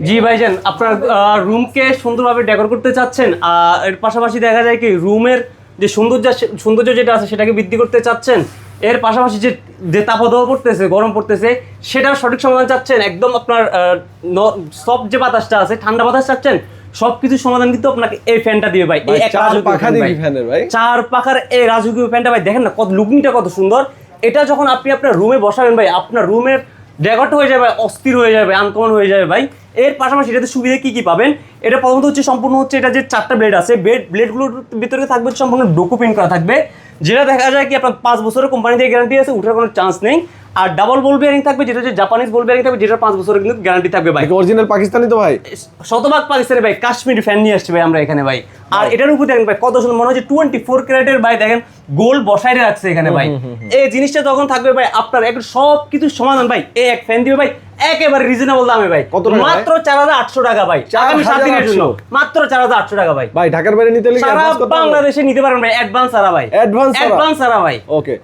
জি ভাইজান, আপনার রুমকে সুন্দরভাবে ডেকোর করতে চাচ্ছেন, এর পাশাপাশি দেখা যায় কি রুমের যে সৌন্দর্য যেটা আছে সেটাকে বৃদ্ধি করতে চাচ্ছেন, এর পাশাপাশি যে যে তাপদাহ পড়তেছে, গরম পড়তেছে, সেটার সঠিক সমাধান চাচ্ছেন, একদম আপনার সফট যে বাতাসটা আছে, ঠান্ডা বাতাস চাচ্ছেন, সবকিছু সমাধান কিন্তু আপনাকে এই ফ্যানটা দিবে ভাই। এই এক চার পাখার এই রাজকীয় ফ্যানটা ভাই, দেখেন না কত লুকিংটা কত সুন্দর। এটা যখন আপনি আপনার রুমে বসাবেন ভাই, আপনার রুমের ডেকোরটা হয়ে যাবে, অস্থির হয়ে যাবে, আনকমন হয়ে যাবে ভাই। এর পাশাপাশি এটাতে সুবিধা কি কি পাবেন, এটা প্রথমত হচ্ছে সম্পূর্ণ হচ্ছে এটা যে 4টা ব্লেড আছে, ব্লেডগুলোর ভিতরে থাকবে সম্পূর্ণ ডোকো প্রিন্ট করা থাকবে, যেটা দেখা যায় কি আপনার 5 বছরের কোম্পানি থেকে গ্যারান্টি আছে, উঠার কোনো চান্স নেই। আর ডাবল বল বিয়ারিং থাকবে, যেটা হচ্ছে জাপানিজ বল বিয়ারিং থাকবে, যেটা 5 বছরের কিন্তু গ্যারান্টি থাকবে ভাই। অরিজিনাল পাকিস্তানি তো ভাই, শতভাগ পাকিস্তানি ভাই, কাশ্মীরি ফ্যান নিয়ে আসছে ভাই আমরা এখানে ভাই। আর এটার উপর দেখেন ভাই কত সুন্দর, মনে হচ্ছে 24 ক্যারেটের ভাই, দেখেন গোল্ড বসাই রাখছে এখানে ভাই। এই জিনিসটা তখন থাকবে ভাই আপনার একটু সব কিছু সমাধান ভাই, এই এক ফ্যান দিবে ভাই একেবারে রিজনেবল দামে ভাই। কত টাকা? মাত্র 4800 টাকা ভাই, আগামী 7 দিনের জন্য মাত্র 4800 টাকা ভাই। ভাই ঢাকার বাইরে নিতে হলে সারা বাংলাদেশে নিতে পারেন ভাই, অ্যাডভান্স সারা ভাই, অ্যাডভান্স সারা ভাই। ওকে